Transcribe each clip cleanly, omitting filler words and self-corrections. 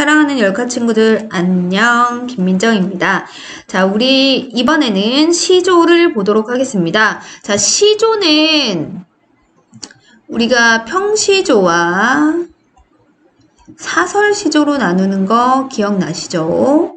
사랑하는 열카 친구들, 안녕. 김민정입니다. 자, 우리 이번에는 시조를 보도록 하겠습니다. 자, 시조는 우리가 평시조와 사설시조로 나누는 거 기억나시죠?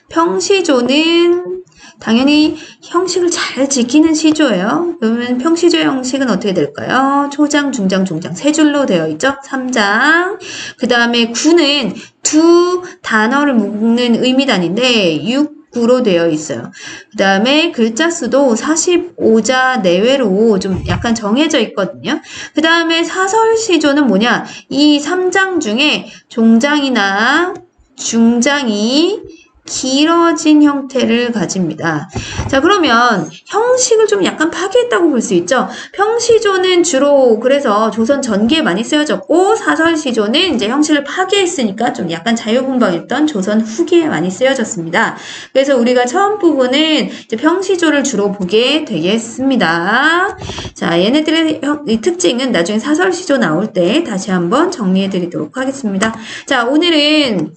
평시조는 당연히 형식을 잘 지키는 시조예요. 그러면 평시조의 형식은 어떻게 될까요? 초장, 중장, 종장 세 줄로 되어 있죠? 3장. 그 다음에 구는 두 단어를 묶는 의미단인데 6구로 되어 있어요. 그 다음에 글자 수도 45자 내외로 좀 약간 정해져 있거든요. 그 다음에 사설시조는 뭐냐? 이 3장 중에 종장이나 중장이 길어진 형태를 가집니다. 자, 그러면 형식을 좀 약간 파괴했다고 볼 수 있죠. 평시조는 주로 그래서 조선 전기에 많이 쓰여졌고, 사설시조는 이제 형식을 파괴했으니까 좀 약간 자유분방했던 조선 후기에 많이 쓰여졌습니다. 그래서 우리가 처음 부분은 이제 평시조를 주로 보게 되겠습니다. 자, 얘네들의 특징은 나중에 사설시조 나올 때 다시 한번 정리해 드리도록 하겠습니다. 자, 오늘은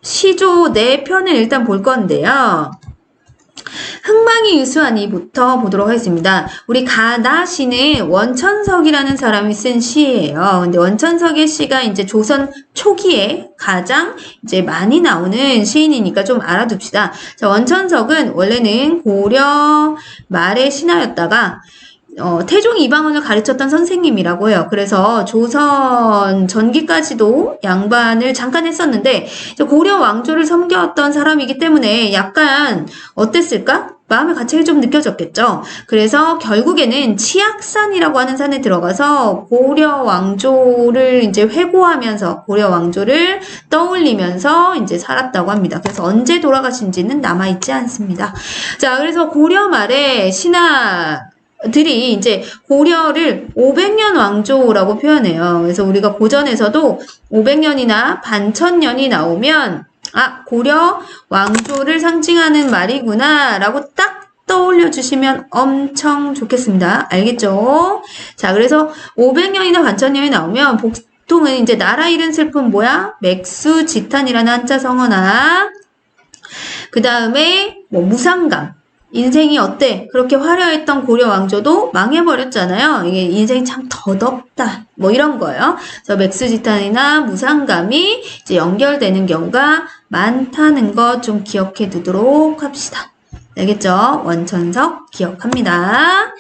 시조 4편을 일단 볼 건데요. 흥망이 유수하니부터 보도록 하겠습니다. 우리 가나시는 원천석이라는 사람이 쓴 시예요. 근데 원천석의 시가 이제 조선 초기에 가장 이제 많이 나오는 시인이니까 좀 알아둡시다. 자, 원천석은 원래는 고려 말의 신하였다가 태종 이방원을 가르쳤던 선생님이라고 해요. 그래서 조선 전기까지도 양반을 잠깐 했었는데 고려 왕조를 섬겼던 사람이기 때문에 약간 어땠을까? 마음의 가책이 좀 느껴졌겠죠. 그래서 결국에는 치악산이라고 하는 산에 들어가서 고려 왕조를 이제 회고하면서 고려 왕조를 떠올리면서 이제 살았다고 합니다. 그래서 언제 돌아가신지는 남아있지 않습니다. 자, 그래서 고려 말에 신하들이 이제 고려를 500년 왕조라고 표현해요. 그래서 우리가 고전에서도 500년이나 반천년이 나오면 고려 왕조를 상징하는 말이구나 라고 딱 떠올려 주시면 엄청 좋겠습니다. 알겠죠? 자, 그래서 500년이나 반천년이 나오면 보통은 이제 나라 잃은 슬픔 뭐야? 맥수지탄이라는 한자 성어나 그 다음에 뭐 무상감, 인생이 어때? 그렇게 화려했던 고려 왕조도 망해버렸잖아요. 이게 인생이 참 더덥다. 뭐 이런 거예요. 그래서 맥수지탄이나 무상감이 이제 연결되는 경우가 많다는 거 좀 기억해 두도록 합시다. 알겠죠? 원천석 기억합니다.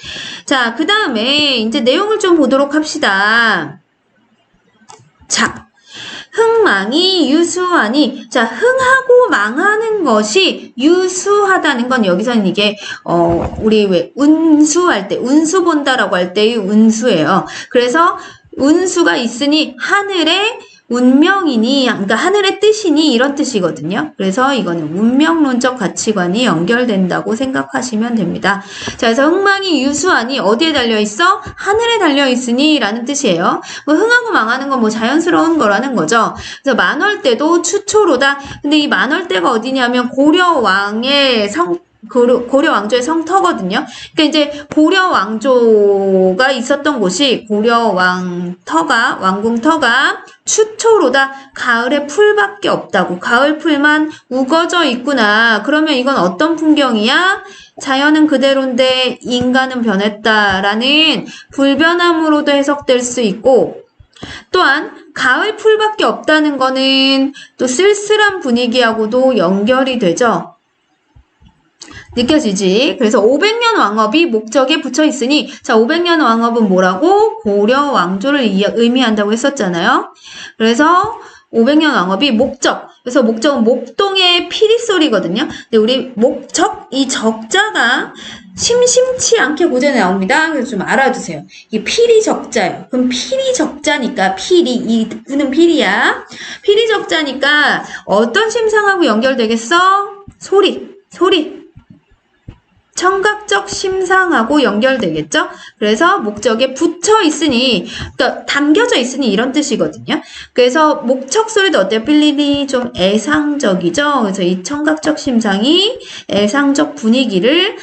자, 그 다음에 이제 내용을 좀 보도록 합시다. 자. 흥망이 유수하니, 자, 흥하고 망하는 것이 유수하다는 건 여기서는 이게, 우리 왜 운수할 때, 운수 본다라고 할 때의 운수예요. 그래서 운수가 있으니 하늘에 운명이니, 그러니까 하늘의 뜻이니 이런 뜻이거든요. 그래서 이거는 운명론적 가치관이 연결된다고 생각하시면 됩니다. 자, 그래서 흥망이 유수하니 어디에 달려있어? 하늘에 달려있으니 라는 뜻이에요. 뭐 흥하고 망하는 건 뭐 자연스러운 거라는 거죠. 그래서 만월대도 추초로다. 근데 이 만월대가 어디냐면 고려 왕조의 성터거든요. 그러니까 이제 고려 왕조가 있었던 곳이 왕궁터가 추초로다. 가을에 풀밖에 없다고. 가을 풀만 우거져 있구나. 그러면 이건 어떤 풍경이야? 자연은 그대로인데 인간은 변했다라는 불변함으로도 해석될 수 있고, 또한 가을 풀밖에 없다는 거는 또 쓸쓸한 분위기하고도 연결이 되죠. 느껴지지? 그래서 500년 왕업이 목적에 붙여 있으니, 자, 500년 왕업은 뭐라고? 고려 왕조를 의미한다고 했었잖아요. 그래서 500년 왕업이 목적. 그래서 목적은 목동의 피리 소리거든요. 근데 우리 목적, 이 적자가 심심치 않게 고전에 나옵니다. 그래서 좀 알아두세요. 이게 피리 적자예요. 그럼 피리 적자니까 이 구는 피리야. 피리 적자니까 어떤 심상하고 연결되겠어? 소리. 청각적 심상하고 연결되겠죠? 그래서 목적에 붙여 있으니, 그러니까 담겨져 있으니 이런 뜻이거든요. 그래서 목척 소리도 어때요? 필리리 좀 애상적이죠? 그래서 이 청각적 심상이 애상적 분위기를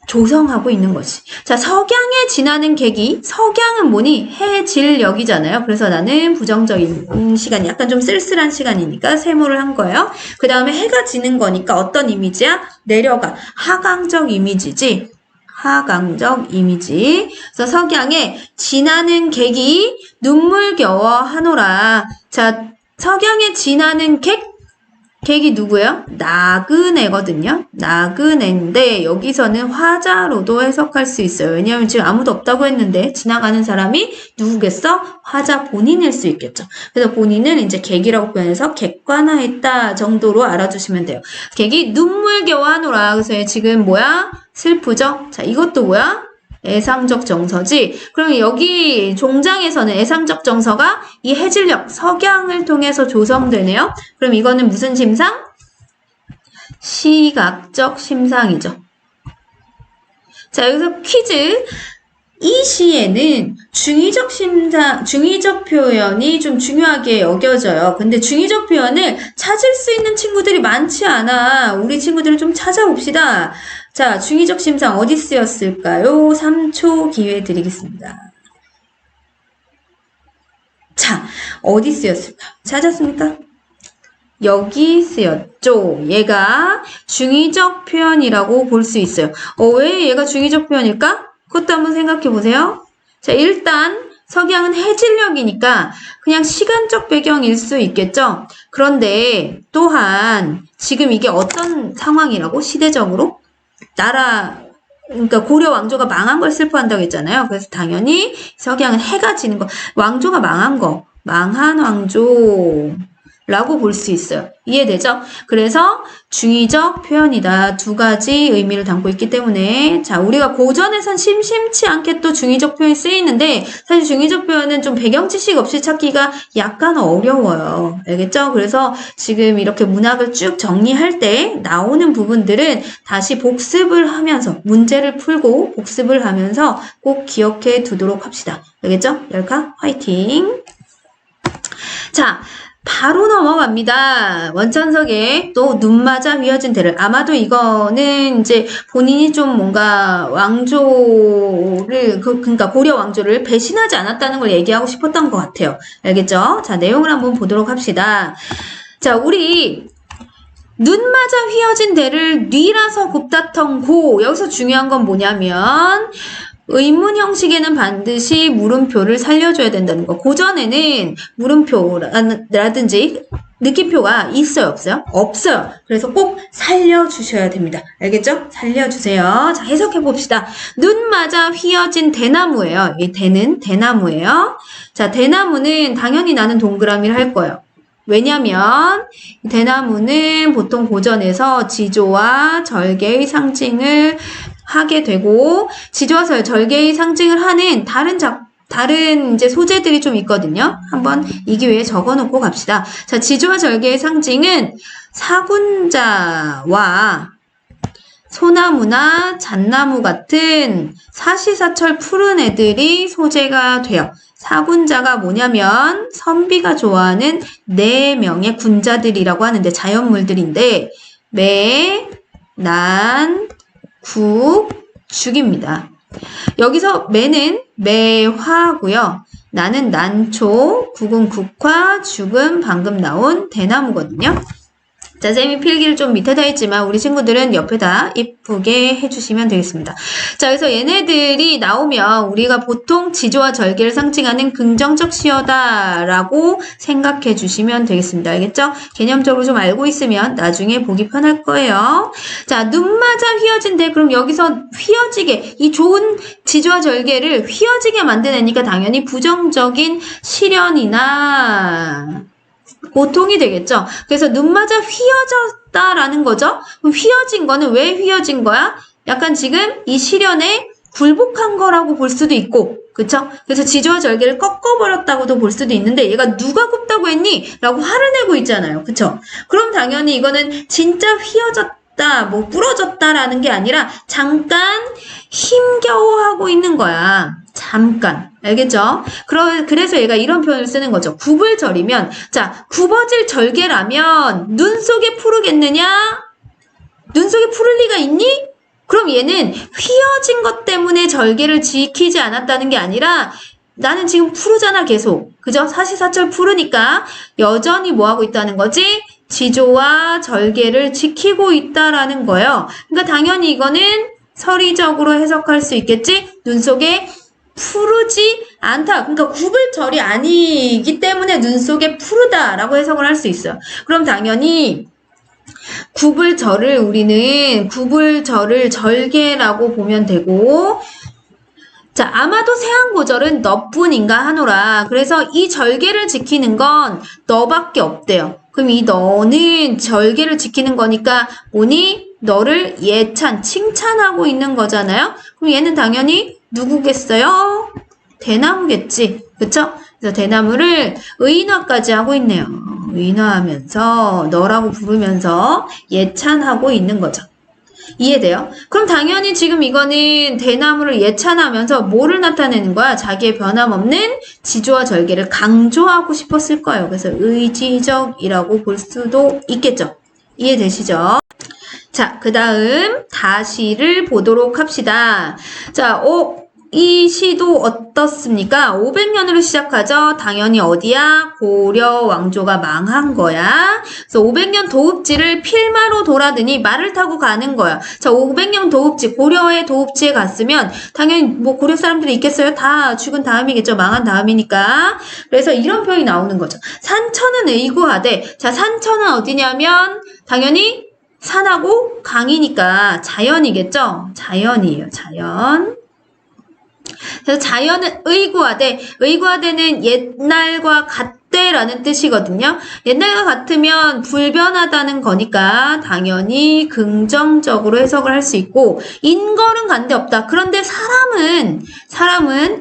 조성하고 있는 거지. 자, 석양에 지나는 계기. 석양은 뭐니? 해질녘이잖아요. 그래서 나는 부정적인 시간, 약간 좀 쓸쓸한 시간이니까 세모를 한 거예요. 그 다음에 해가 지는 거니까 어떤 이미지야? 내려가. 하강적 이미지지. 하강적 이미지. 그래서 석양에 지나는 객이 눈물겨워 하노라. 자, 석양에 지나는 객이 누구예요? 나그네거든요. 나그네인데 여기서는 화자로도 해석할 수 있어요. 왜냐하면 지금 아무도 없다고 했는데 지나가는 사람이 누구겠어? 화자 본인일 수 있겠죠. 그래서 본인은 이제 객이라고 표현해서 객관화했다 정도로 알아주시면 돼요. 객이 눈물겨워 하노라. 그래서 지금 뭐야? 슬프죠? 자, 이것도 뭐야? 애상적 정서지. 그럼 여기 종장에서는 애상적 정서가 이 해질녘, 석양을 통해서 조성되네요. 그럼 이거는 무슨 심상? 시각적 심상이죠. 자, 여기서 퀴즈. 이 시에는 중의적 표현이 좀 중요하게 여겨져요. 근데 중의적 표현을 찾을 수 있는 친구들이 많지 않아. 우리 친구들을 좀 찾아봅시다. 자, 중의적 심상 어디 쓰였을까요? 3초 기회 드리겠습니다. 자, 어디 쓰였을까? 찾았습니까? 여기 쓰였죠. 얘가 중의적 표현이라고 볼 수 있어요. 왜 얘가 중의적 표현일까? 그것도 한번 생각해 보세요. 자, 일단 석양은 해질녘이니까 그냥 시간적 배경일 수 있겠죠. 그런데 또한 지금 이게 어떤 상황이라고? 시대적으로? 그러니까 고려 왕조가 망한 걸 슬퍼한다고 했잖아요. 그래서 당연히 석양은 해가 지는 거, 왕조가 망한 거, 망한 왕조라고 볼 수 있어요. 이해되죠? 그래서 중의적 표현이다. 두 가지 의미를 담고 있기 때문에 자, 우리가 고전에선 심심치 않게 또 중의적 표현이 쓰이는데 사실 중의적 표현은 좀 배경 지식 없이 찾기가 약간 어려워요. 알겠죠? 그래서 지금 이렇게 문학을 쭉 정리할 때 나오는 부분들은 다시 복습을 하면서 문제를 풀고 복습을 하면서 꼭 기억해 두도록 합시다. 알겠죠? 열카 화이팅! 자, 바로 넘어갑니다. 원찬석에 또 눈 맞아 휘어진 대를. 아마도 이거는 이제 본인이 좀 뭔가 왕조를, 그러니까 고려 왕조를 배신하지 않았다는 걸 얘기하고 싶었던 것 같아요. 알겠죠? 자, 내용을 한번 보도록 합시다. 자, 우리 눈 맞아 휘어진 대를 뉘라서 굽다턴 고. 여기서 중요한 건 뭐냐면 의문 형식에는 반드시 물음표를 살려줘야 된다는 거. 고전에는 물음표라든지 느낌표가 있어요, 없어요? 없어요. 그래서 꼭 살려주셔야 됩니다. 알겠죠? 살려주세요. 자, 해석해 봅시다. 눈 맞아 휘어진 대나무예요. 이 대는 대나무예요. 자, 대나무는 당연히 나는 동그라미를 할 거예요. 왜냐면 대나무는 보통 고전에서 지조와 절개의 상징을 하게 되고 지조와 절개의 상징을 하는 다른 이제 소재들이 좀 있거든요. 한번 이 기회에 적어놓고 갑시다. 자, 지조와 절개의 상징은 사군자와 소나무나 잣나무 같은 사시사철 푸른 애들이 소재가 돼요. 사군자가 뭐냐면 선비가 좋아하는 4명의 군자들이라고 하는데 자연물들인데 매, 난, 국, 죽입니다. 여기서 매는 매화고요. 나는 난초, 국은 국화, 죽은 방금 나온 대나무거든요. 자, 쌤이 필기를 좀 밑에다 했지만 우리 친구들은 옆에다 이쁘게 해주시면 되겠습니다. 자, 그래서 얘네들이 나오면 우리가 보통 지조와 절개를 상징하는 긍정적 시어다라고 생각해 주시면 되겠습니다. 알겠죠? 개념적으로 좀 알고 있으면 나중에 보기 편할 거예요. 자, 눈 맞아 휘어진 대. 그럼 여기서 휘어지게, 이 좋은 지조와 절개를 휘어지게 만드내니까 당연히 부정적인 시련이나 고통이 되겠죠. 그래서 눈 맞아 휘어졌다라는 거죠. 휘어진 거는 왜 휘어진 거야? 약간 지금 이 시련에 굴복한 거라고 볼 수도 있고, 그쵸? 그래서 지조와 절개를 꺾어버렸다고도 볼 수도 있는데 얘가 누가 굽다고 했니? 라고 화를 내고 있잖아요. 그쵸? 그럼 당연히 이거는 진짜 휘어졌다, 뭐 부러졌다라는 게 아니라 잠깐 힘겨워하고 있는 거야. 잠깐. 알겠죠? 그래서 얘가 이런 표현을 쓰는 거죠. 굽을 절이면, 자, 굽어질 절개라면 눈 속에 푸르겠느냐? 눈 속에 푸를 리가 있니? 그럼 얘는 휘어진 것 때문에 절개를 지키지 않았다는 게 아니라 나는 지금 푸르잖아 계속. 그죠? 사시사철 푸르니까 여전히 뭐하고 있다는 거지? 지조와 절개를 지키고 있다라는 거예요. 그러니까 당연히 이거는 서리적으로 해석할 수 있겠지? 눈 속에 푸르지 않다. 그러니까 구불절이 아니기 때문에 눈 속에 푸르다라고 해석을 할 수 있어요. 그럼 당연히 구불절을 우리는 구불절을 절개라고 보면 되고, 자, 아마도 세한고절은 너뿐인가 하노라. 그래서 이 절개를 지키는 건 너밖에 없대요. 그럼 이 너는 절개를 지키는 거니까 뭐니? 너를 예찬, 칭찬하고 있는 거잖아요. 그럼 얘는 당연히 누구겠어요? 대나무겠지. 그쵸? 그래서 대나무를 의인화까지 하고 있네요. 의인화하면서 너라고 부르면서 예찬하고 있는 거죠. 이해돼요? 그럼 당연히 지금 이거는 대나무를 예찬하면서 뭐를 나타내는 거야? 자기의 변함없는 지조와 절개를 강조하고 싶었을 거예요. 그래서 의지적이라고 볼 수도 있겠죠. 이해되시죠? 자, 그 다음 다시를 보도록 합시다. 자, 이 시도 어떻습니까? 500년으로 시작하죠. 당연히 어디야? 고려 왕조가 망한 거야. 그래서 500년 도읍지를 필마로 돌아드니 말을 타고 가는 거야. 자, 500년 도읍지, 고려의 도읍지에 갔으면 당연히 뭐 고려 사람들이 있겠어요? 다 죽은 다음이겠죠. 망한 다음이니까. 그래서 이런 표현이 나오는 거죠. 산천은 의구하되, 자, 산천은 어디냐면 당연히 산하고 강이니까 자연이겠죠? 자연이에요. 자연. 그래서 자연은 의구하되, 의구하되는 옛날과 같대라는 뜻이거든요. 옛날과 같으면 불변하다는 거니까 당연히 긍정적으로 해석을 할 수 있고, 인걸은 간데없다. 그런데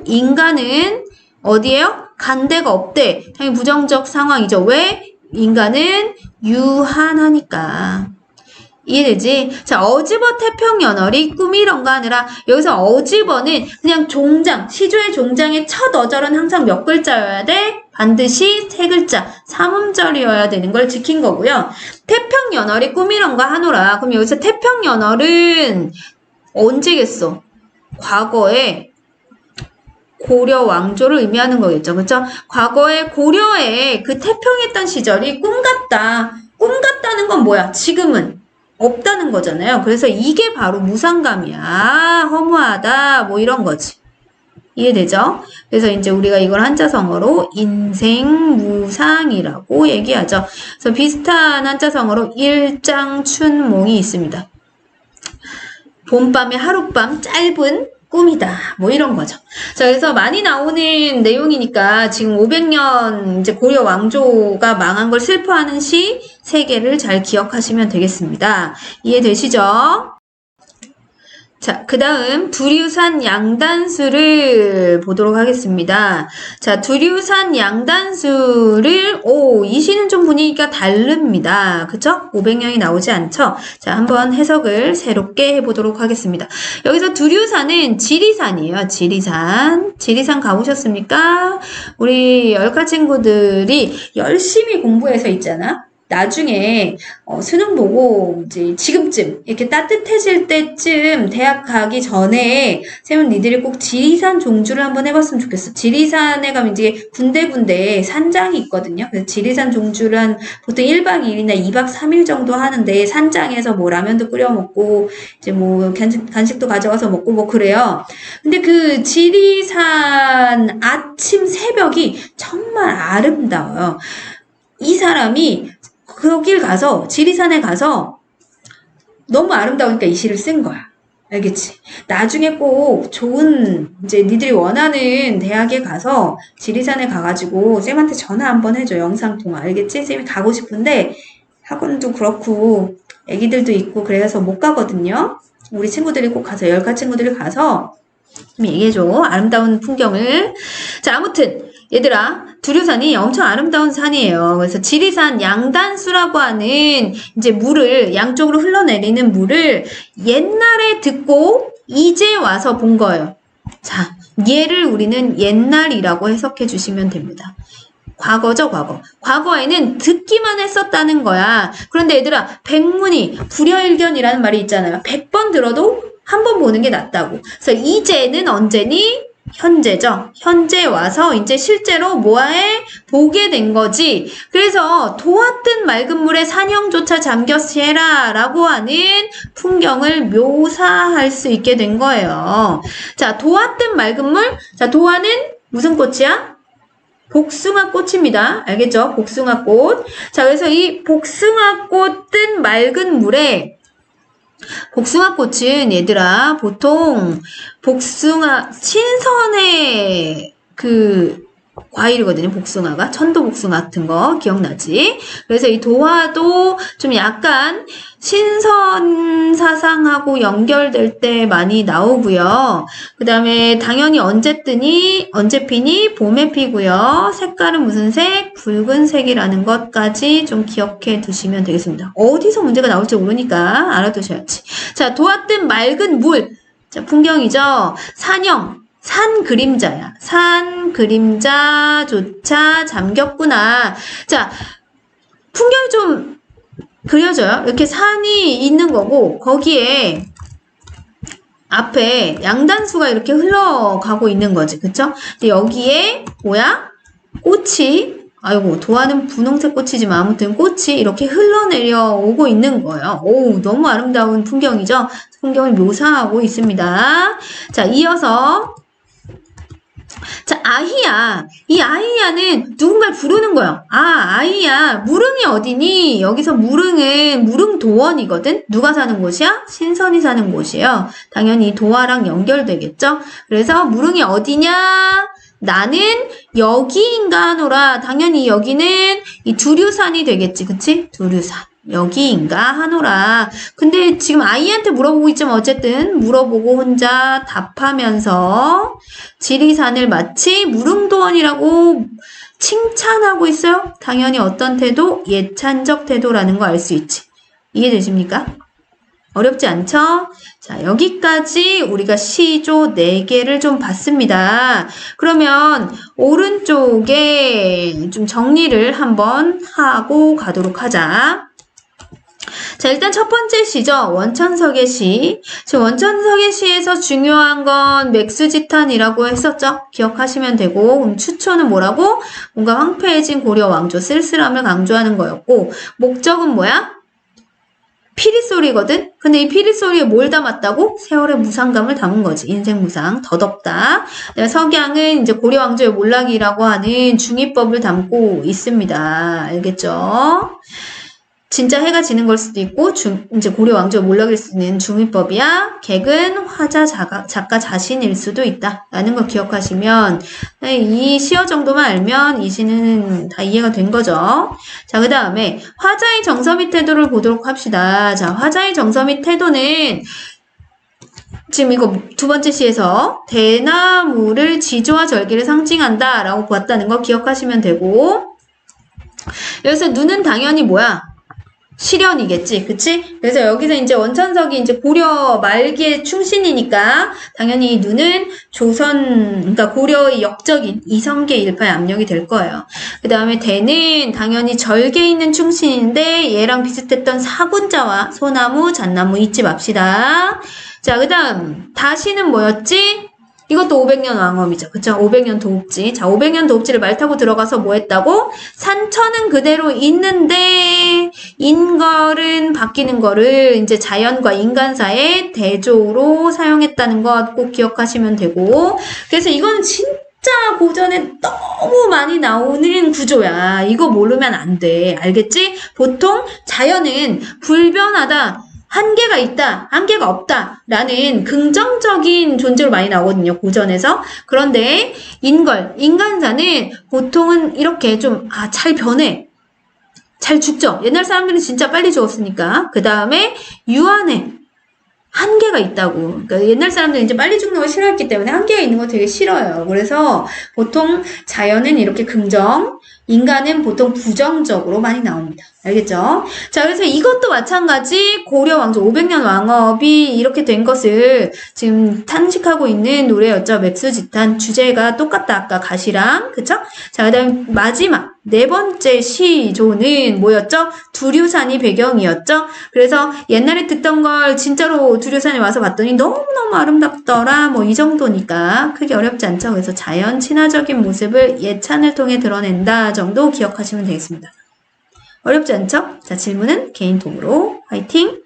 인간은 어디에요? 간데가 없대. 당연히 부정적 상황이죠. 왜? 인간은 유한하니까. 이해되지? 자, 어지버 태평연월이 꿈이런가 하느라, 여기서 어지버는 그냥 종장, 시조의 종장의 첫 어절은 항상 몇 글자여야 돼? 반드시 세 글자, 삼음절이어야 되는 걸 지킨 거고요. 태평연월이 꿈이런가 하노라. 그럼 여기서 태평연월은 언제겠어? 과거에 고려 왕조를 의미하는 거겠죠. 그쵸? 과거에 고려에 그 태평했던 시절이 꿈 같다. 꿈 같다는 건 뭐야? 지금은 없다는 거잖아요. 그래서 이게 바로 무상감이야. 허무하다. 뭐 이런 거지. 이해되죠? 그래서 이제 우리가 이걸 한자성어로 인생무상이라고 얘기하죠. 그래서 비슷한 한자성어로 일장춘몽이 있습니다. 봄밤의 하룻밤 짧은 꿈이다. 뭐 이런 거죠. 자, 그래서 많이 나오는 내용이니까 지금 500년 이제 고려 왕조가 망한 걸 슬퍼하는 시 3개를 잘 기억하시면 되겠습니다. 이해되시죠? 자, 그 다음 두류산 양단수를 보도록 하겠습니다. 자, 두류산 양단수를 이 시는 좀 분위기가 다릅니다. 그쵸? 500년이 나오지 않죠? 자, 한번 해석을 새롭게 해보도록 하겠습니다. 여기서 두류산은 지리산이에요. 지리산. 지리산 가보셨습니까? 우리 열카 친구들이 열심히 공부해서 있잖아. 나중에 수능 보고 이제 지금쯤 이렇게 따뜻해질 때쯤 대학 가기 전에 쌤은 니들이 꼭 지리산 종주를 한번 해봤으면 좋겠어. 지리산에 가면 이제 군데군데 산장이 있거든요. 그래서 지리산 종주를 한 보통 1박 2일이나 2박 3일 정도 하는데 산장에서 뭐 라면도 끓여 먹고 이제 뭐 간식도 가져가서 먹고 뭐 그래요. 근데 그 지리산 아침 새벽이 정말 아름다워요. 이 사람이 거길 가서 지리산에 가서 너무 아름다우니까 이 시를 쓴 거야. 알겠지? 나중에 꼭 좋은 이제 니들이 원하는 대학에 가서 지리산에 가가지고 쌤한테 전화 한번 해줘. 영상통화. 알겠지? 쌤이 가고 싶은데 학원도 그렇고 애기들도 있고 그래서 못 가거든요. 우리 친구들이 꼭 가서 열카 친구들이 가서 얘기해줘. 아름다운 풍경을. 자, 아무튼 얘들아, 두류산이 엄청 아름다운 산이에요. 그래서 지리산 양단수라고 하는 이제 물을, 양쪽으로 흘러내리는 물을 옛날에 듣고 이제 와서 본 거예요. 자, 얘를 우리는 옛날이라고 해석해 주시면 됩니다. 과거죠, 과거. 과거에는 듣기만 했었다는 거야. 그런데 얘들아, 백문이 불여일견이라는 말이 있잖아요. 100번 들어도 한 번 보는 게 낫다고. 그래서 이제는 언제니? 현재죠. 현재 와서 이제 실제로 뭐해? 보게 된 거지. 그래서 도와 뜬 맑은 물에 산형조차 잠겼으라 라고 하는 풍경을 묘사할 수 있게 된 거예요. 자, 도와 뜬 맑은 물. 자, 도화는 무슨 꽃이야? 복숭아 꽃입니다. 알겠죠? 복숭아 꽃. 자, 그래서 이 복숭아 꽃 뜬 맑은 물에 복숭아 꽃은 얘들아 보통 복숭아 신선의 그 과일이거든요. 복숭아가 천도 복숭아 같은 거 기억나지? 그래서 이 도화도 좀 약간 신선 사상하고 연결될 때 많이 나오고요. 그 다음에 당연히 언제 피니? 봄에 피고요. 색깔은 무슨 색? 붉은색이라는 것까지 좀 기억해 두시면 되겠습니다. 어디서 문제가 나올지 모르니까 알아두셔야지. 자, 도화 뜬 맑은 물. 자, 풍경이죠. 산형. 산 그림자야. 산 그림자조차 잠겼구나. 자, 풍경이 좀 그려져요. 이렇게 산이 있는 거고 거기에 앞에 양단수가 이렇게 흘러가고 있는 거지. 그쵸? 근데 여기에 뭐야? 꽃이 아이고 도화는 분홍색 꽃이지만 아무튼 꽃이 이렇게 흘러내려 오고 있는 거예요. 오, 너무 아름다운 풍경이죠? 풍경을 묘사하고 있습니다. 자, 이어서 자, 아히야. 이 아히야는 누군가를 부르는 거예요. 아, 아히야. 무릉이 어디니? 여기서 무릉은 무릉도원이거든? 누가 사는 곳이야? 신선이 사는 곳이에요. 당연히 도화랑 연결되겠죠? 그래서 무릉이 어디냐? 나는 여기인가 하노라. 당연히 여기는 이 두류산이 되겠지. 그치? 두류산. 여기인가 하노라. 근데 지금 아이한테 물어보고 있지만 어쨌든 물어보고 혼자 답하면서 지리산을 마치 무릉도원이라고 칭찬하고 있어요. 당연히 어떤 태도? 예찬적 태도라는 거 알 수 있지. 이해되십니까? 어렵지 않죠? 자, 여기까지 우리가 시조 4개를 좀 봤습니다. 그러면 오른쪽에 좀 정리를 한번 하고 가도록 하자. 자, 일단 첫 번째 시죠. 원천석의 시. 지금 원천석의 시에서 중요한 건 맥수지탄이라고 했었죠. 기억하시면 되고, 그럼 추초는 뭐라고? 뭔가 황폐해진 고려 왕조 쓸쓸함을 강조하는 거였고, 목적은 뭐야? 피리소리거든? 근데 이 피리소리에 뭘 담았다고? 세월의 무상감을 담은 거지. 인생 무상. 덧없다. 석양은 이제 고려 왕조의 몰락이라고 하는 중의법을 담고 있습니다. 알겠죠? 진짜 해가 지는 걸 수도 있고 이제 고려 왕조의 몰락일 수 있는 중의법이야. 객은 화자 작가 자신일 수도 있다. 라는 걸 기억하시면 이 시어 정도만 알면 이 시는 다 이해가 된 거죠. 자, 그 다음에 화자의 정서 및 태도를 보도록 합시다. 자, 화자의 정서 및 태도는 지금 이거 두 번째 시에서 대나무를 지조와 절기를 상징한다 라고 봤다는 거 기억하시면 되고, 여기서 눈은 당연히 뭐야? 실현이겠지, 그치? 그래서 여기서 이제 원천석이 이제 고려 말기의 충신이니까 당연히 눈은 그러니까 고려의 역적인 이성계 일파의 압력이 될 거예요. 그 다음에 대는 당연히 절개에 있는 충신인데 얘랑 비슷했던 사군자와 소나무, 잣나무 잊지 맙시다. 자, 그 다음 다시는 뭐였지? 이것도 500년 왕엄이죠. 그쵸? 500년 도읍지. 자, 500년 도읍지를 말 타고 들어가서 뭐 했다고? 산천은 그대로 있는데, 인걸은 바뀌는 거를 이제 자연과 인간 사이의 대조로 사용했다는 것 꼭 기억하시면 되고, 그래서 이거는 진짜 고전에 너무 많이 나오는 구조야. 이거 모르면 안 돼. 알겠지? 보통 자연은 불변하다. 한계가 있다, 한계가 없다 라는 긍정적인 존재로 많이 나오거든요. 고전에서. 그런데 인간사는 보통은 이렇게 좀 잘 변해. 잘 죽죠. 옛날 사람들은 진짜 빨리 죽었으니까. 그 다음에 유한해. 한계가 있다고. 그러니까 옛날 사람들은 이제 빨리 죽는 걸 싫어했기 때문에 한계가 있는 거 되게 싫어요. 그래서 보통 자연은 이렇게 긍정, 인간은 보통 부정적으로 많이 나옵니다. 알겠죠? 자, 그래서 이것도 마찬가지 고려 왕조 500년 왕업이 이렇게 된 것을 지금 탄식하고 있는 노래였죠. 맥수지탄. 주제가 똑같다. 아까 가시랑. 그쵸? 자, 그 다음 마지막 네 번째 시조는 뭐였죠? 두류산이 배경이었죠? 그래서 옛날에 듣던 걸 진짜로 두류산에 와서 봤더니 너무너무 아름답더라. 뭐 이 정도니까 크게 어렵지 않죠? 그래서 자연 친화적인 모습을 예찬을 통해 드러낸다 정도 기억하시면 되겠습니다. 어렵지 않죠? 자, 질문은 개인 통으로 화이팅!